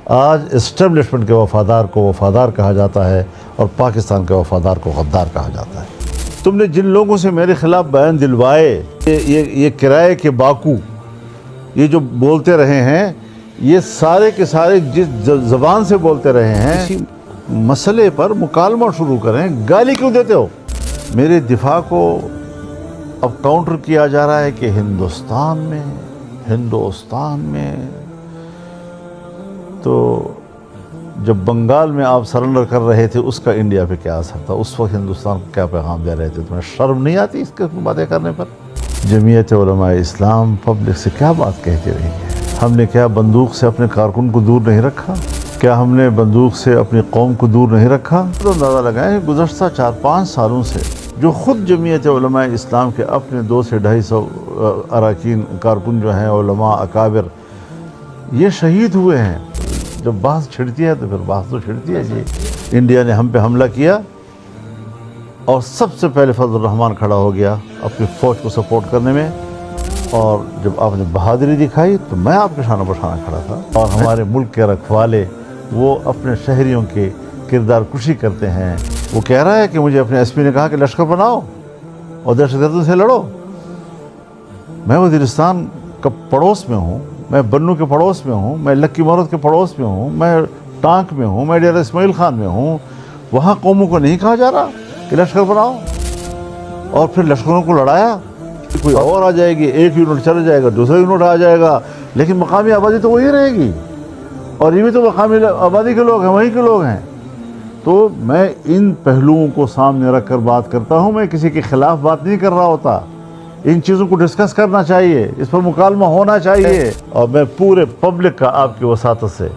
آج اسٹیبلشمنٹ کے وفادار کو وفادار کہا جاتا ہے اور پاکستان کے وفادار کو غدار کہا جاتا ہے۔ تم نے جن لوگوں سے میرے خلاف بیان دلوائے، یہ کرائے کے باکو، یہ جو بولتے رہے ہیں، یہ سارے کے سارے جس زبان سے بولتے رہے ہیں، اسی مسئلے پر مکالمہ شروع کریں، گالی کیوں دیتے ہو؟ میرے دفاع کو اب کاؤنٹر کیا جا رہا ہے کہ ہندوستان میں تو جب بنگال میں آپ سرنڈر کر رہے تھے اس کا انڈیا پہ کیا اثر تھا، اس وقت ہندوستان کو کیا پیغام دے رہے تھے؟ تمہیں شرم نہیں آتی اس قسم باتیں کرنے پر؟ جمعیت علماء اسلام پبلک سے کیا بات کہتی رہی ہے؟ ہم نے کیا بندوق سے اپنے کارکن کو دور نہیں رکھا؟ کیا ہم نے بندوق سے اپنی قوم کو دور نہیں رکھا؟ تو اندازہ لگائیں گزشتہ 4-5 سالوں سے جو خود جمعیت علماء اسلام کے اپنے 200 سے 250 اراکین کارکن جو ہیں، علماء اکابر، یہ شہید ہوئے ہیں۔ جب بحث چھڑتی ہے تو پھر بحث تو چھڑتی ہے جی۔ انڈیا نے ہم پہ حملہ کیا اور سب سے پہلے فضل الرحمان کھڑا ہو گیا اپنی فوج کو سپورٹ کرنے میں، اور جب آپ نے بہادری دکھائی تو میں آپ کے شانہ بشانہ کھڑا تھا۔ اور ہمارے ملک کے رکھوالے وہ اپنے شہریوں کے کردار کشی کرتے ہیں۔ وہ کہہ رہا ہے کہ مجھے اپنے ایس پی نے کہا کہ لشکر بناؤ اور دہشت گردوں سے لڑو۔ میں وزیرستان کا پڑوس میں ہوں، میں بنو کے پڑوس میں ہوں، میں لکی مورد کے پڑوس میں ہوں، میں ٹانک میں ہوں، میں ڈیرہ اسماعیل خان میں ہوں۔ وہاں قوموں کو نہیں کہا جا رہا کہ لشکر بناؤ، اور پھر لشکروں کو لڑایا۔ کوئی اور آ جائے گی، ایک یونٹ چلا جائے گا، دوسرا یونٹ آ جائے گا، لیکن مقامی آبادی تو وہی رہے گی، اور یہ بھی تو مقامی آبادی کے لوگ ہیں، وہیں کے لوگ ہیں۔ تو میں ان پہلوؤں کو سامنے رکھ کر بات کرتا ہوں، میں کسی کے خلاف بات نہیں کر رہا ہوتا۔ ان چیزوں کو ڈسکس کرنا چاہیے، اس پر مکالمہ ہونا چاہیے، اور میں پورے پبلک کا آپ کی وساطت سے،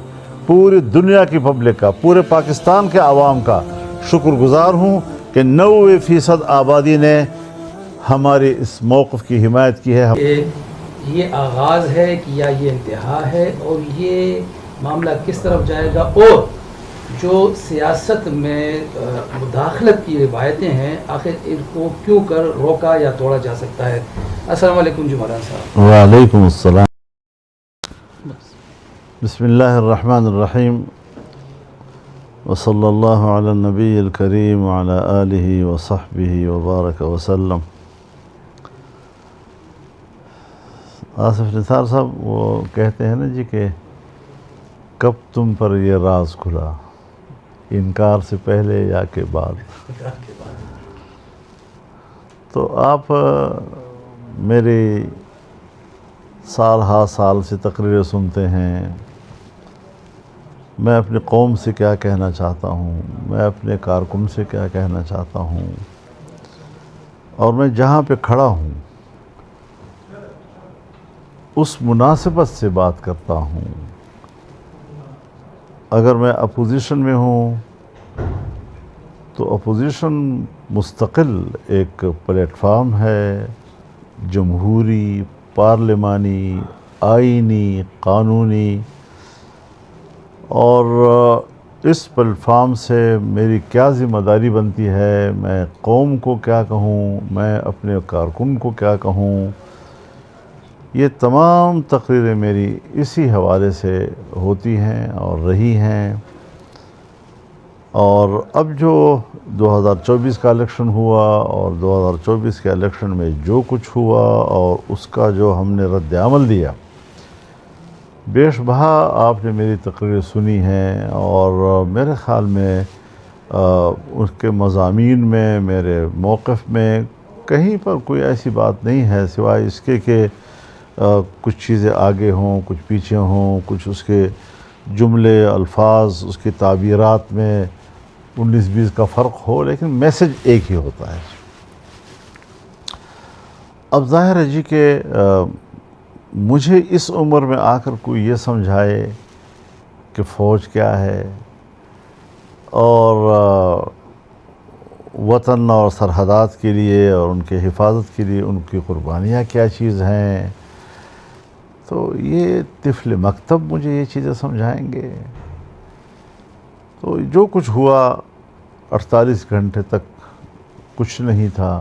پوری دنیا کی پبلک کا، پورے پاکستان کے عوام کا شکر گزار ہوں کہ 90% آبادی نے ہمارے اس موقف کی حمایت کی ہے۔ یہ آغاز ہے کہ یا یہ انتہا ہے، اور یہ معاملہ کس طرف جائے گا، اور جو سیاست میں مداخلت کی روایتیں ہیں آخر ان کو کیوں کر روکا یا توڑا جا سکتا ہے؟ السلام علیکم جی مولانا صاحب۔ وعلیکم السلام۔ بسم اللہ الرحمن الرحیم، وصلی اللہ علی النبی الکریم وعلی آلہ وصحبہ وبارک وسلم۔ آصف نثار صاحب وہ کہتے ہیں نا جی کہ کب تم پر یہ راز کھلا، انکار سے پہلے یا کے بعد؟ تو آپ میری سال ہا سال سے تقریریں سنتے ہیں، میں اپنی قوم سے کیا کہنا چاہتا ہوں، میں اپنے کارکن سے کیا کہنا چاہتا ہوں، اور میں جہاں پہ کھڑا ہوں اس مناسبت سے بات کرتا ہوں۔ اگر میں اپوزیشن میں ہوں تو اپوزیشن مستقل ایک پلیٹ فارم ہے، جمہوری، پارلیمانی، آئینی، قانونی، اور اس پلیٹ فارم سے میری کیا ذمہ داری بنتی ہے، میں قوم کو کیا کہوں، میں اپنے کارکن کو کیا کہوں، یہ تمام تقریریں میری اسی حوالے سے ہوتی ہیں اور رہی ہیں۔ اور اب جو 2024 کا الیکشن ہوا، اور 2024 کے الیکشن میں جو کچھ ہوا اور اس کا جو ہم نے رد عمل دیا، بیش بہا آپ نے میری تقریر سنی ہیں، اور میرے خیال میں اس کے مضامین میں، میرے موقف میں کہیں پر کوئی ایسی بات نہیں ہے سوائے اس کے کہ کچھ چیزیں آگے ہوں، کچھ پیچھے ہوں، کچھ اس کے جملے، الفاظ، اس کی تعبیرات میں 19-20 کا فرق ہو، لیکن میسج ایک ہی ہوتا ہے۔ اب ظاہر ہے جی کہ مجھے اس عمر میں آ کر کوئی یہ سمجھائے کہ فوج کیا ہے، اور وطن اور سرحدات کے لیے اور ان کے حفاظت کے لیے ان کی قربانیاں کیا چیز ہیں، تو یہ طفل مکتب مجھے یہ چیزیں سمجھائیں گے؟ تو جو کچھ ہوا 48 گھنٹے تک کچھ نہیں تھا،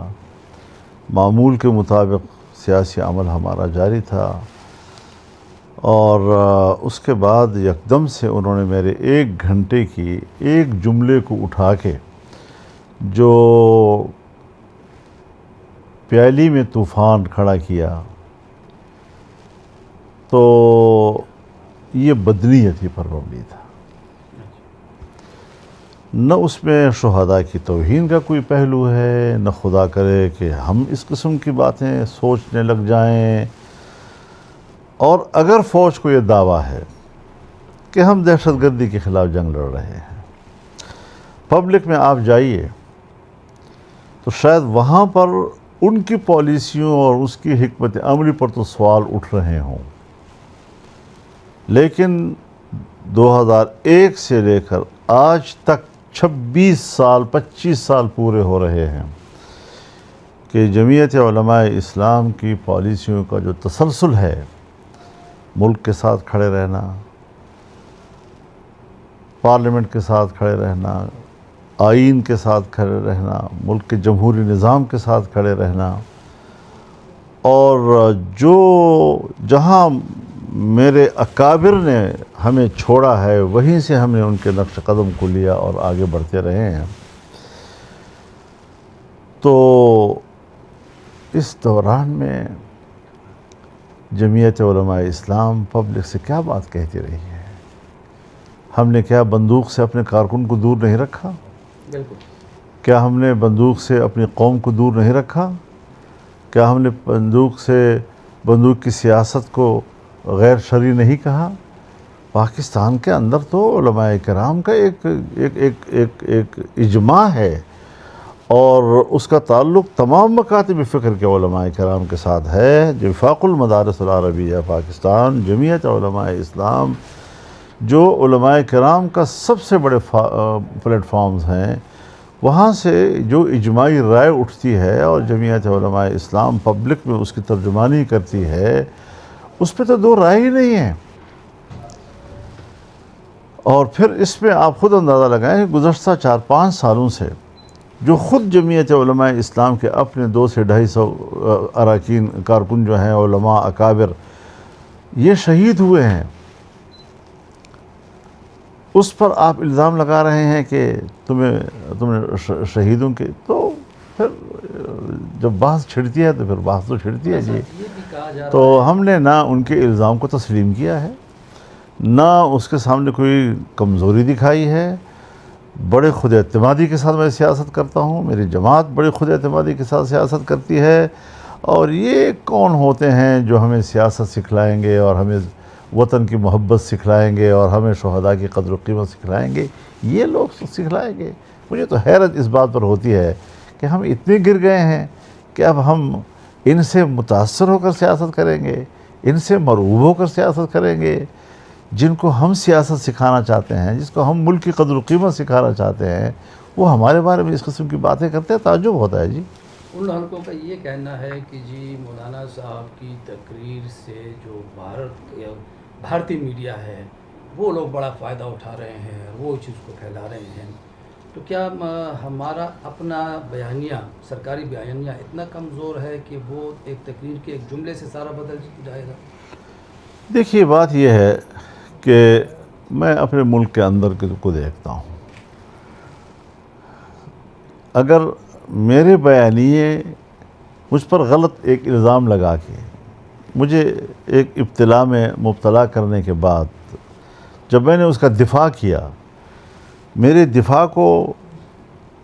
معمول کے مطابق سیاسی عمل ہمارا جاری تھا، اور اس کے بعد یکدم سے انہوں نے میرے 1 گھنٹے کی ایک جملے کو اٹھا کے جو پیالی میں طوفان کھڑا کیا، تو یہ بدنیتی پر مبنی تھا۔ نہ اس میں شہداء کی توہین کا کوئی پہلو ہے، نہ خدا کرے کہ ہم اس قسم کی باتیں سوچنے لگ جائیں۔ اور اگر فوج کو یہ دعویٰ ہے کہ ہم دہشت گردی کے خلاف جنگ لڑ رہے ہیں، پبلک میں آپ جائیے تو شاید وہاں پر ان کی پالیسیوں اور اس کی حکمت عملی پر تو سوال اٹھ رہے ہوں، لیکن 2001 سے لے کر آج تک 25 سال پورے ہو رہے ہیں کہ جمعیت علماء اسلام کی پالیسیوں کا جو تسلسل ہے، ملک کے ساتھ کھڑے رہنا، پارلیمنٹ کے ساتھ کھڑے رہنا، آئین کے ساتھ کھڑے رہنا، ملک کے جمہوری نظام کے ساتھ کھڑے رہنا، اور جو جہاں میرے اکابر نے ہمیں چھوڑا ہے وہیں سے ہم نے ان کے نقش قدم کو لیا اور آگے بڑھتے رہے ہیں۔ تو اس دوران میں جمعیت علماء اسلام پبلک سے کیا بات کہتی رہی ہے؟ ہم نے کیا بندوق سے اپنے کارکن کو دور نہیں رکھا؟ بالکل۔ کیا ہم نے بندوق سے اپنی قوم کو دور نہیں رکھا؟ کیا ہم نے بندوق کی سیاست کو غیر شرعی نہیں کہا؟ پاکستان کے اندر تو علماء کرام کا ایک اجماع ہے، اور اس کا تعلق تمام مکاتب فکر کے علماء کرام کے ساتھ ہے۔ وفاق المدارس العربیہ پاکستان، جمعیت علماء اسلام، جو علماء کرام کا سب سے بڑے پلیٹ فارمز ہیں، وہاں سے جو اجماعی رائے اٹھتی ہے اور جمعیت علماء اسلام پبلک میں اس کی ترجمانی کرتی ہے، اس پہ تو دو رائے ہی نہیں ہیں۔ اور پھر اس میں آپ خود اندازہ لگائیں کہ گزشتہ 4-5 سالوں سے جو خود جمعیت علماء اسلام کے اپنے 200 سے 250 اراکین کارکن جو ہیں، علماء اکابر، یہ شہید ہوئے ہیں، اس پر آپ الزام لگا رہے ہیں کہ تم نے شہیدوں کے، تو پھر جب بحث چھڑتی ہے تو پھر بحث تو چھڑتی ہے جی۔ تو ہم نے نہ ان کے الزام کو تسلیم کیا ہے، نہ اس کے سامنے کوئی کمزوری دکھائی ہے۔ بڑے خود اعتمادی کے ساتھ میں سیاست کرتا ہوں، میری جماعت بڑے خود اعتمادی کے ساتھ سیاست کرتی ہے، اور یہ کون ہوتے ہیں جو ہمیں سیاست سکھلائیں گے اور ہمیں وطن کی محبت سکھلائیں گے اور ہمیں شہداء کی قدر و قیمت سکھلائیں گے؟ یہ لوگ سکھلائیں گے؟ مجھے تو حیرت اس بات پر ہوتی ہے کہ ہم اتنے گر گئے ہیں کہ اب ہم ان سے متاثر ہو کر سیاست کریں گے، ان سے مرعوب ہو کر سیاست کریں گے؟ جن کو ہم سیاست سکھانا چاہتے ہیں، جس کو ہم ملک کی قدر و قیمت سکھانا چاہتے ہیں، وہ ہمارے بارے میں اس قسم کی باتیں کرتے ہیں، تعجب ہوتا ہے جی۔ ان حلقوں کا یہ کہنا ہے کہ جی مولانا صاحب کی تقریر سے جو بھارتی میڈیا ہے وہ لوگ بڑا فائدہ اٹھا رہے ہیں، وہ چیز کو پھیلا رہے ہیں، تو کیا ہمارا اپنا بیانیہ، سرکاری بیانیہ اتنا کمزور ہے کہ وہ ایک تقریر کے ایک جملے سے سارا بدل جائے گا؟ دیکھیے، بات یہ ہے کہ میں اپنے ملک کے اندر کو دیکھتا ہوں، اگر میرے بیانیے مجھ پر غلط ایک الزام لگا کے مجھے ایک ابتلا میں مبتلا کرنے کے بعد جب میں نے اس کا دفاع کیا، میرے دفاع کو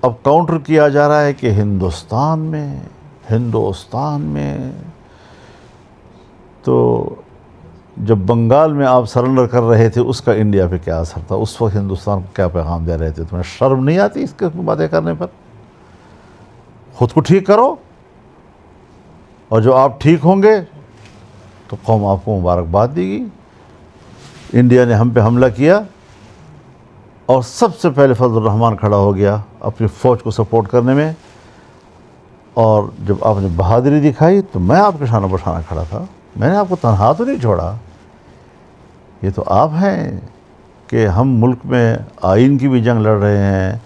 اب کاؤنٹر کیا جا رہا ہے کہ ہندوستان میں تو جب بنگال میں آپ سرنڈر کر رہے تھے اس کا انڈیا پہ کیا اثر تھا، اس وقت ہندوستان کو کیا پیغام دے رہے تھے؟ تمہیں شرم نہیں آتی اس کے باتیں کرنے پر؟ خود کو ٹھیک کرو، اور جو آپ ٹھیک ہوں گے تو قوم آپ کو مبارکباد دے گی۔ انڈیا نے ہم پہ حملہ کیا اور سب سے پہلے فضل الرحمان کھڑا ہو گیا اپنی فوج کو سپورٹ کرنے میں، اور جب آپ نے بہادری دکھائی تو میں آپ کے شانہ بشانہ کھڑا تھا، میں نے آپ کو تنہا تو نہیں چھوڑا۔ یہ تو آپ ہیں کہ ہم ملک میں آئین کی بھی جنگ لڑ رہے ہیں،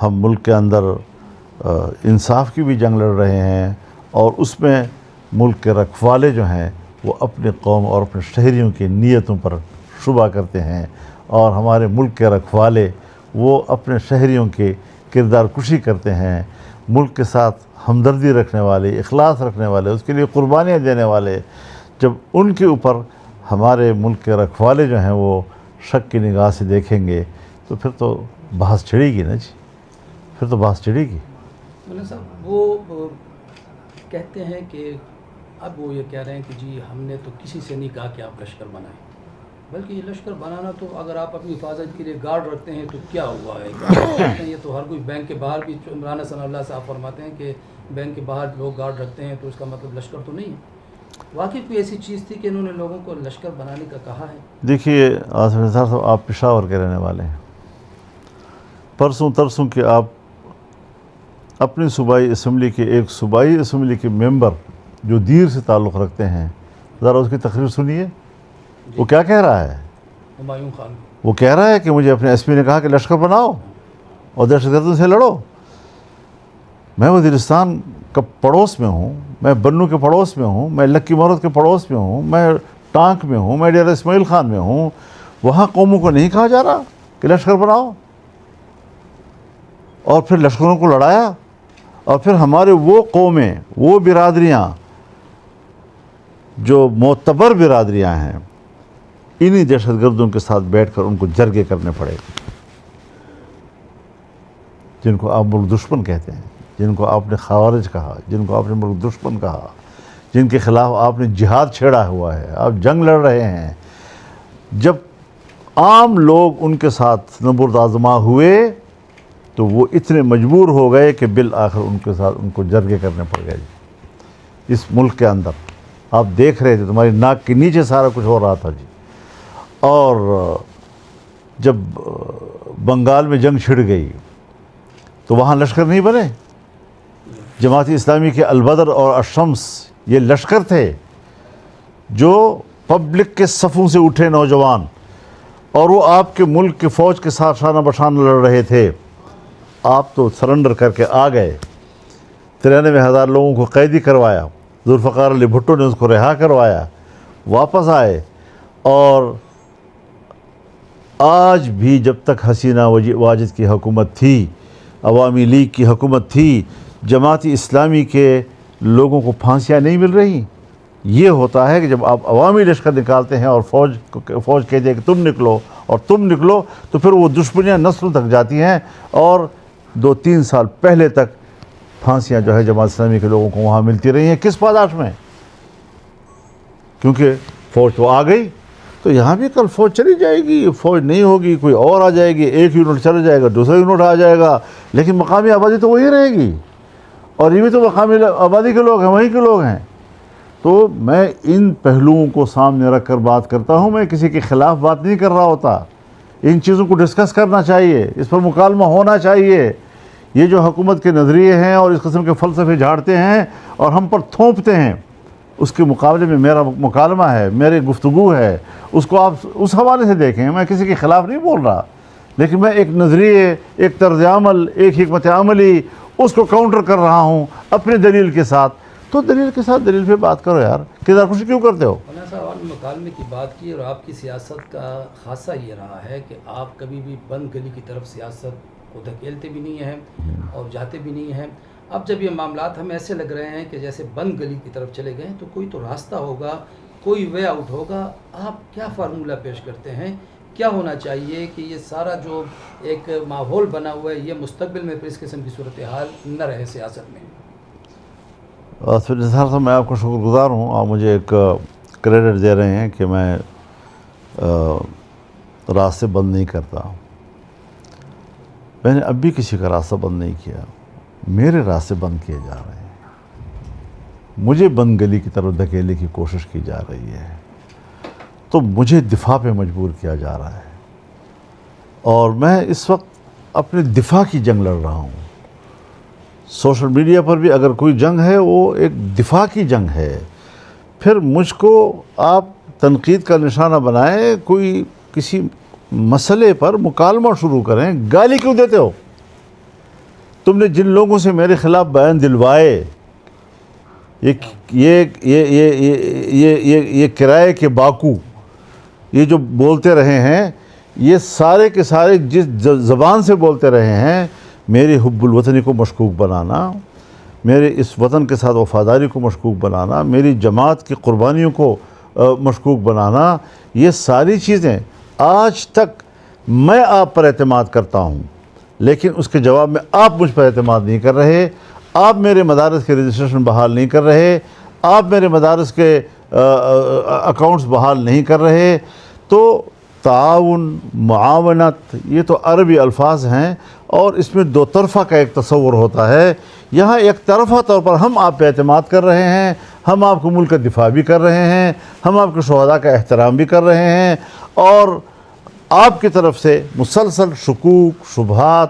ہم ملک کے اندر انصاف کی بھی جنگ لڑ رہے ہیں، اور اس میں ملک کے رکھوالے جو ہیں وہ اپنے قوم اور اپنے شہریوں کی نیتوں پر شبہ کرتے ہیں، اور ہمارے ملک کے رکھوالے وہ اپنے شہریوں کے کردار کشی کرتے ہیں، ملک کے ساتھ ہمدردی رکھنے والے، اخلاص رکھنے والے، اس کے لیے قربانیاں دینے والے، جب ان کے اوپر ہمارے ملک کے رکھوالے جو ہیں وہ شک کی نگاہ سے دیکھیں گے تو پھر تو بحث چھڑے گی نا جی، پھر تو بحث چھڑے گی۔ مولانا صاحب وہ کہتے ہیں کہ اب وہ یہ کہہ رہے ہیں کہ جی ہم نے تو کسی سے نہیں کہا کہ آپ لشکر بنائیں، بلکہ یہ لشکر بنانا تو اگر آپ اپنی حفاظت کے لیے گارڈ رکھتے ہیں تو کیا ہوا ہے؟ کہتے ہیں یہ تو ہر کوئی بینک کے باہر بھی، عمران حسن اللہ صاحب فرماتے ہیں کہ بینک کے باہر لوگ گارڈ رکھتے ہیں تو اس کا مطلب لشکر تو نہیں ہے۔ واقعی کوئی ایسی چیز تھی کہ انہوں نے لوگوں کو لشکر بنانے کا کہا ہے؟ دیکھیے آصف نثار صاحب، آپ پشاور کے رہنے والے ہیں، پرسوں ترسوں کے آپ اپنی صوبائی اسمبلی کے ایک صوبائی اسمبلی کے ممبر جو دیر سے تعلق رکھتے ہیں، ذرا اس کی تقریر سنیے، وہ کیا کہہ رہا ہے؟ ہمایوں خان وہ کہہ رہا ہے کہ مجھے اپنے ایس پی نے کہا کہ لشکر بناؤ اور دہشت گردوں سے لڑو۔ میں وزیرستان کا پڑوس میں ہوں، میں بنو کے پڑوس میں ہوں، میں لکی مرود کے پڑوس میں ہوں، میں ٹانک میں ہوں، میں ڈیرہ اسماعیل خان میں ہوں، وہاں قوموں کو نہیں کہا جا رہا کہ لشکر بناؤ؟ اور پھر لشکروں کو لڑایا، اور پھر ہمارے وہ قومیں، وہ برادریاں جو معتبر برادریاں ہیں، انہی دہشت گردوں کے ساتھ بیٹھ کر ان کو جرگے کرنے پڑے، جن کو آپ ملک دشمن کہتے ہیں، جن کو آپ نے خوارج کہا، جن کو آپ نے ملک دشمن کہا، جن کے خلاف آپ نے جہاد چھیڑا ہوا ہے، آپ جنگ لڑ رہے ہیں۔ جب عام لوگ ان کے ساتھ نبرد آزما ہوئے تو وہ اتنے مجبور ہو گئے کہ بالآخر ان کے ساتھ ان کو جرگے کرنے پڑ گئے۔ اس ملک کے اندر آپ دیکھ رہے تھے، تمہاری ناک کے نیچے سارا کچھ ہو رہا تھا جی۔ اور جب بنگال میں جنگ چھڑ گئی تو وہاں لشکر نہیں بنے؟ جماعت اسلامی کے البدر اور الشمس یہ لشکر تھے جو پبلک کے صفوں سے اٹھے نوجوان، اور وہ آپ کے ملک کے فوج کے ساتھ شانہ بشانہ لڑ رہے تھے۔ آپ تو سرنڈر کر کے آ گئے، 93,000 لوگوں کو قیدی کروایا، ذوالفقار علی بھٹو نے اس کو رہا کروایا، واپس آئے، اور آج بھی جب تک حسینہ واجد کی حکومت تھی، عوامی لیگ کی حکومت تھی، جماعت اسلامی کے لوگوں کو پھانسیاں نہیں مل رہی۔ یہ ہوتا ہے کہ جب آپ عوامی لشکر نکالتے ہیں اور فوج کہتے ہیں کہ تم نکلو اور تم نکلو، تو پھر وہ دشمنیاں نسلوں تک جاتی ہیں، اور 2-3 سال پہلے تک پھانسیاں جو ہے جماعت اسلامی کے لوگوں کو وہاں ملتی رہی ہیں۔ کس پاداش میں؟ کیونکہ فوج تو آ گئی، تو یہاں بھی کل فوج چلی جائے گی، فوج نہیں ہوگی، کوئی اور آ جائے گی، ایک یونٹ چلا جائے گا، دوسرا یونٹ آ جائے گا، لیکن مقامی آبادی تو وہی رہے گی، اور یہ بھی تو مقامی آبادی کے لوگ ہیں، وہیں کے لوگ ہیں۔ تو میں ان پہلوؤں کو سامنے رکھ کر بات کرتا ہوں، میں کسی کے خلاف بات نہیں کر رہا ہوتا۔ ان چیزوں کو ڈسکس کرنا چاہیے، اس پر مکالمہ ہونا چاہیے۔ یہ جو حکومت کے نظریے ہیں اور اس قسم کے فلسفے جھاڑتے ہیں اور ہم پر تھوپتے ہیں، اس کے مقابلے میں میرا مکالمہ ہے، میری گفتگو ہے، اس کو آپ اس حوالے سے دیکھیں۔ میں کسی کے خلاف نہیں بول رہا، لیکن میں ایک نظریے، ایک طرز عمل، ایک حکمت عملی، اس کو کاؤنٹر کر رہا ہوں اپنی دلیل کے ساتھ۔ تو دلیل کے ساتھ دلیل پہ بات کرو یار، کردار خوشی کیوں کرتے ہو؟ مولانا صاحب، آپ نے مکالمے کی بات کی، اور آپ کی سیاست کا خاصہ یہ رہا ہے کہ آپ کبھی بھی بند گلی کی طرف سیاست کو دھکیلتے بھی نہیں ہیں اور جاتے بھی نہیں ہیں۔ اب جب یہ معاملات ہمیں ایسے لگ رہے ہیں کہ جیسے بند گلی کی طرف چلے گئے، تو کوئی تو راستہ ہوگا، کوئی وے آؤٹ ہوگا۔ آپ کیا فارمولہ پیش کرتے ہیں؟ کیا ہونا چاہیے کہ یہ سارا جو ایک ماحول بنا ہوا ہے، یہ مستقبل میں پھر اس قسم کی صورتحال نہ رہے سیاست میں؟ آصف نثار صاحب، میں آپ کا شکر گزار ہوں، آپ مجھے ایک کریڈٹ دے رہے ہیں کہ میں راستے بند نہیں کرتا۔ میں نے اب بھی کسی کا راستہ بند نہیں کیا، میرے راستے بند کیے جا رہے ہیں، مجھے بند گلی کی طرف دھکیلنے کی کوشش کی جا رہی ہے، تو مجھے دفاع پہ مجبور کیا جا رہا ہے، اور میں اس وقت اپنے دفاع کی جنگ لڑ رہا ہوں۔ سوشل میڈیا پر بھی اگر کوئی جنگ ہے، وہ ایک دفاع کی جنگ ہے۔ پھر مجھ کو آپ تنقید کا نشانہ بنائیں، کوئی کسی مسئلے پر مکالمہ شروع کریں، گالی کیوں دیتے ہو؟ تم نے جن لوگوں سے میرے خلاف بیان دلوائے یہ کرائے کے باکو یہ جو بولتے رہے ہیں، یہ سارے کے سارے جس زبان سے بولتے رہے ہیں، میری حب الوطنی کو مشکوک بنانا، میرے اس وطن کے ساتھ وفاداری کو مشکوک بنانا، میری جماعت کی قربانیوں کو مشکوک بنانا، یہ ساری چیزیں آج تک میں آپ پر اعتماد کرتا ہوں، لیکن اس کے جواب میں آپ مجھ پر اعتماد نہیں کر رہے، آپ میرے مدارس کے رجسٹریشن بحال نہیں کر رہے، آپ میرے مدارس کے اکاؤنٹس بحال نہیں کر رہے، تو تعاون، معاونت، یہ تو عربی الفاظ ہیں اور اس میں دو طرفہ کا ایک تصور ہوتا ہے۔ یہاں ایک طرفہ طور پر ہم آپ پہ اعتماد کر رہے ہیں، ہم آپ کو ملک کا دفاع بھی کر رہے ہیں، ہم آپ کے شہداء کا احترام بھی کر رہے ہیں، اور آپ کی طرف سے مسلسل شکوک، شبہات،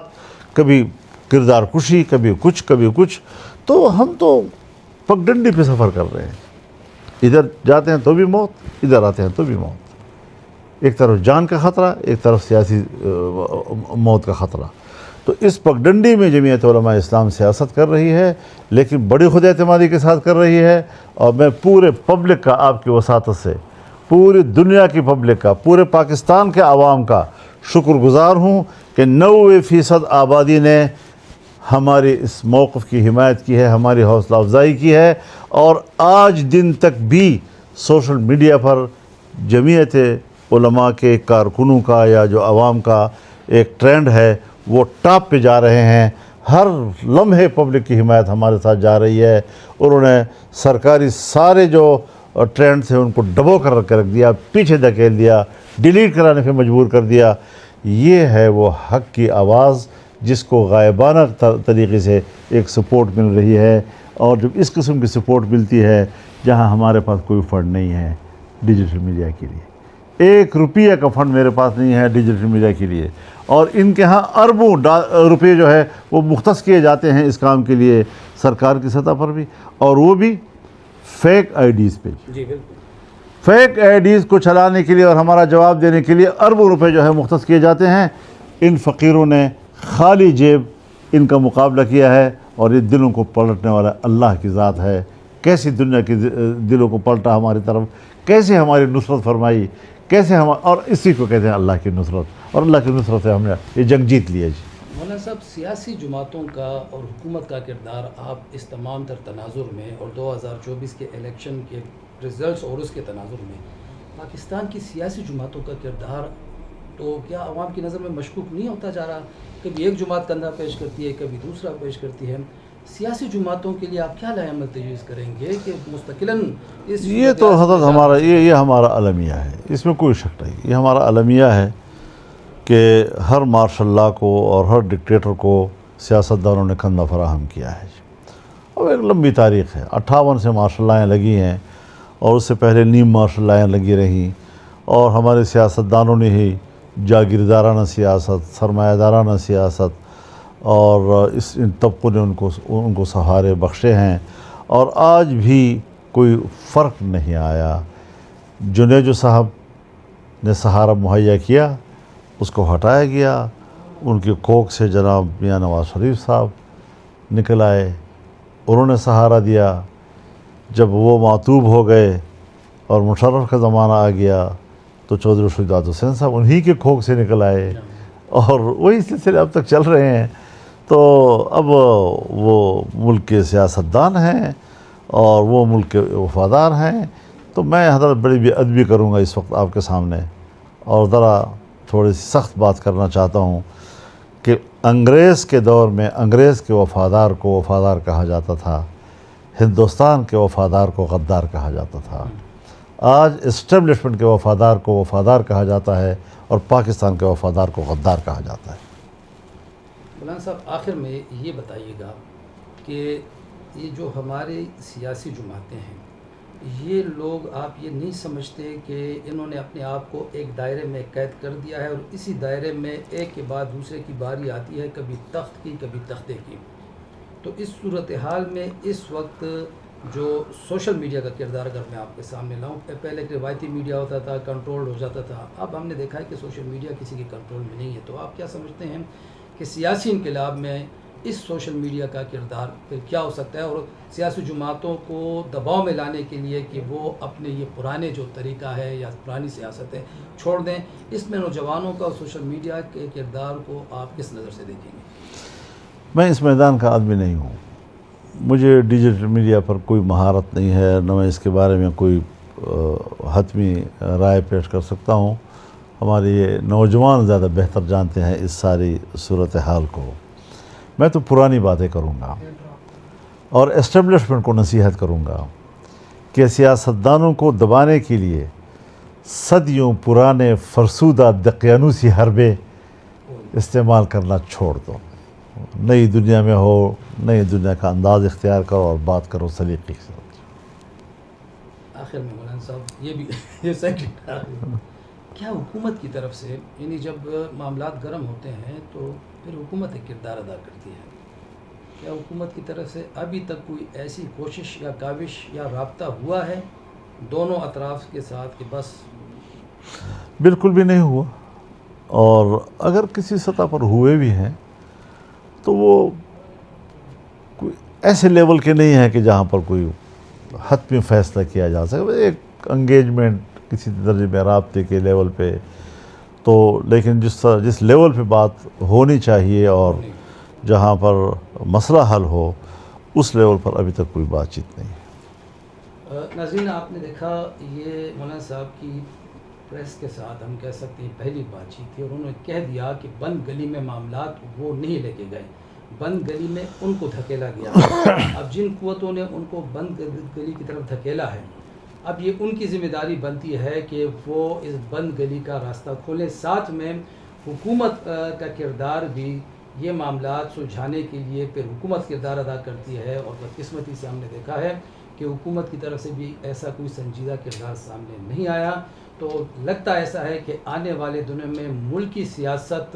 کبھی کردار کشی، کبھی کچھ، تو ہم تو پگڈنڈی پہ سفر کر رہے ہیں، ادھر جاتے ہیں تو بھی موت، ادھر آتے ہیں تو بھی موت، ایک طرف جان کا خطرہ، ایک طرف سیاسی موت کا خطرہ۔ تو اس پگڈنڈی میں جمعیت علماء اسلام سیاست کر رہی ہے، لیکن بڑی خود اعتمادی کے ساتھ کر رہی ہے، اور میں پورے پبلک کا آپ کی وساطت سے، پوری دنیا کی پبلک کا، پورے پاکستان کے عوام کا شکر گزار ہوں کہ 90% آبادی نے ہماری اس موقف کی حمایت کی ہے، ہماری حوصلہ افزائی کی ہے، اور آج دن تک بھی سوشل میڈیا پر جمعیت علماء کے کارکنوں کا یا جو عوام کا ایک ٹرینڈ ہے وہ ٹاپ پہ جا رہے ہیں، ہر لمحے پبلک کی حمایت ہمارے ساتھ جا رہی ہے، انہوں نے سرکاری سارے جو ٹرینڈ تھے ان کو ڈبو کر رکھ دیا، پیچھے دھکیل دیا، ڈیلیٹ کرانے پہ مجبور کر دیا۔ یہ ہے وہ حق کی آواز جس کو غائبانہ طریقے سے ایک سپورٹ مل رہی ہے، اور جب اس قسم کی سپورٹ ملتی ہے جہاں ہمارے پاس کوئی فنڈ نہیں ہے ڈیجیٹل میڈیا کے لیے، 1 روپیہ کا فنڈ میرے پاس نہیں ہے ڈیجیٹل میڈیا کے لیے، اور ان کے ہاں اربوں روپے جو ہے وہ مختص کیے جاتے ہیں اس کام کے لیے سرکار کی سطح پر بھی، اور وہ بھی فیک آئی ڈیز پہ۔ جی بالکل، فیک آئی ڈیز کو چلانے کے لیے اور ہمارا جواب دینے کے لیے اربوں روپے جو ہے مختص کیے جاتے ہیں۔ ان فقیروں نے خالی جیب ان کا مقابلہ کیا ہے، اور یہ دلوں کو پلٹنے والا اللہ کی ذات ہے۔ کیسی دنیا کی دلوں کو پلٹا ہماری طرف، کیسے ہماری نصرت فرمائی، کیسے اور اسی کو کہتے ہیں اللہ کی نصرت، اور اللہ کی نصرت سے ہم نے یہ جنگ جیت لی ہے۔ جی مولانا صاحب، سیاسی جماعتوں کا اور حکومت کا کردار آپ اس تمام تر تناظر میں اور 2024 کے الیکشن کے ریزلٹس اور اس کے تناظر میں پاکستان کی سیاسی جماعتوں کا کردار تو کیا عوام کی نظر میں مشکوک نہیں ہوتا جا رہا؟ کبھی ایک جماعت کندھا پیش کرتی ہے، کبھی دوسرا پیش کرتی ہے۔ سیاسی جماعتوں کے لیے آپ کیا لائے عمل تجویز کریں گے کہ مستقلاً اس یہ تو حضرت ہمارا یہ ہمارا المیہ ہے، اس میں کوئی شک نہیں، یہ ہمارا المیہ ہے کہ ہر مارشل لا کو اور ہر ڈکٹیٹر کو سیاستدانوں نے کندھا فراہم کیا ہے۔ اور ایک لمبی تاریخ ہے، 58 سے مارشل لائیں لگی ہیں، اور اس سے پہلے نیم مارشل لائیں لگی رہیں، اور ہمارے سیاستدانوں نے ہی جاگیردارانہ سیاست، سرمایہ دارانہ سیاست، اور ان طبقوں نے ان کو سہارے بخشے ہیں، اور آج بھی کوئی فرق نہیں آیا۔ جنیجو صاحب نے سہارا مہیا کیا، اس کو ہٹایا گیا، ان کی کوکھ سے جناب میاں نواز شریف صاحب نکل آئے، انہوں نے سہارا دیا۔ جب وہ معطوب ہو گئے اور مشرف کا زمانہ آ گیا تو چودھری شجاعت حسین صاحب انہی کے کوکھ سے نکل آئے، اور وہی سلسلے اب تک چل رہے ہیں۔ تو اب وہ ملک کے سیاستدان ہیں اور وہ ملک کے وفادار ہیں، تو میں حضرت بڑی بے ادبی کروں گا اس وقت آپ کے سامنے، اور ذرا تھوڑی سی سخت بات کرنا چاہتا ہوں کہ انگریز کے دور میں انگریز کے وفادار کو وفادار کہا جاتا تھا، ہندوستان کے وفادار کو غدار کہا جاتا تھا۔ آج اسٹیبلشمنٹ کے وفادار کو وفادار کہا جاتا ہے، اور پاکستان کے وفادار کو غدار کہا جاتا ہے۔ مولانا صاحب، آخر میں یہ بتائیے گا کہ یہ جو ہمارے سیاسی جماعتیں ہیں، یہ لوگ آپ یہ نہیں سمجھتے کہ انہوں نے اپنے آپ کو ایک دائرے میں قید کر دیا ہے، اور اسی دائرے میں ایک کے بعد دوسرے کی باری آتی ہے، کبھی تخت کی کبھی تختے کی؟ تو اس صورتحال میں اس وقت جو سوشل میڈیا کا کردار اگر میں آپ کے سامنے لاؤں، پہلے ایک روایتی میڈیا ہوتا تھا، کنٹرول ہو جاتا تھا، اب ہم نے دیکھا ہے کہ سوشل میڈیا کسی کے کنٹرول میں نہیں ہے۔ تو آپ کیا سمجھتے ہیں کہ سیاسی انقلاب میں اس سوشل میڈیا کا کردار پھر کیا ہو سکتا ہے، اور سیاسی جماعتوں کو دباؤ میں لانے کے لیے کہ وہ اپنے یہ پرانے جو طریقہ ہے یا پرانی سیاستیں چھوڑ دیں، اس میں نوجوانوں کا سوشل میڈیا کے کردار کو آپ کس نظر سے دیکھیں گے؟ میں اس میدان کا آدمی نہیں ہوں، مجھے ڈیجیٹل میڈیا پر کوئی مہارت نہیں ہے، نہ میں اس کے بارے میں کوئی حتمی رائے پیش کر سکتا ہوں۔ ہمارے یہ نوجوان زیادہ بہتر جانتے ہیں اس ساری صورتحال کو۔ میں تو پرانی باتیں کروں گا اور اسٹیبلشمنٹ کو نصیحت کروں گا کہ سیاستدانوں کو دبانے کے لیے صدیوں پرانے فرسودہ دقیانوسی حربے استعمال کرنا چھوڑ دو، نئی دنیا میں ہو، نئی دنیا کا انداز اختیار کرو اور بات کرو سلیقے سے۔ آخر میں مولانا صاحب یہ بھی یہ سیکنڈ کیا حکومت کی طرف سے، یعنی جب معاملات گرم ہوتے ہیں تو پھر حکومت ایک کردار ادا کرتی ہے، کیا حکومت کی طرف سے ابھی تک کوئی ایسی کوشش یا کاوش یا رابطہ ہوا ہے دونوں اطراف کے ساتھ کہ بس؟ بالکل بھی نہیں ہوا، اور اگر کسی سطح پر ہوئے بھی ہیں تو وہ کوئی ایسے لیول کے نہیں ہیں کہ جہاں پر کوئی حتمی فیصلہ کیا جا سکے، ایک انگیجمنٹ کسی درجے میں رابطے کے لیول پہ تو، لیکن جس لیول پہ بات ہونی چاہیے اور جہاں پر مسئلہ حل ہو اس لیول پر ابھی تک کوئی بات چیت نہیں۔ ناظرین، آپ نے دیکھا یہ مولانا صاحب کی پریس کے ساتھ ہم کہہ سکتے ہیں پہلی بات چیت تھی، اور انہوں نے کہہ دیا کہ بند گلی میں معاملات وہ نہیں لے کے گئے، بند گلی میں ان کو دھکیلا گیا۔ اب جن قوتوں نے ان کو بند گلی کی طرف دھکیلا ہے، اب یہ ان کی ذمہ داری بنتی ہے کہ وہ اس بند گلی کا راستہ کھولیں، ساتھ میں حکومت کا کردار بھی یہ معاملات سلجھانے کے لیے پھر حکومت کردار ادا کرتی ہے، اور بدقسمتی سے ہم نے دیکھا ہے کہ حکومت کی طرف سے بھی ایسا کوئی سنجیدہ کردار سامنے نہیں آیا۔ تو لگتا ایسا ہے کہ آنے والے دنوں میں ملکی سیاست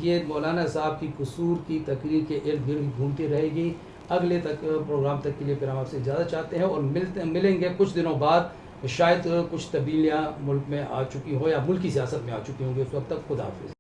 یہ مولانا صاحب کی قصور کی تقریر کے ارد گرد گھومتی رہے گی۔ اگلے پروگرام تک کے لیے پھر ہم آپ سے اجازت چاہتے ہیں، اور ملیں گے کچھ دنوں بعد، شاید کچھ تبدیلیاں ملک میں آ چکی ہو یا ملکی سیاست میں آ چکی ہوں گی، اس وقت تک خدا حافظ۔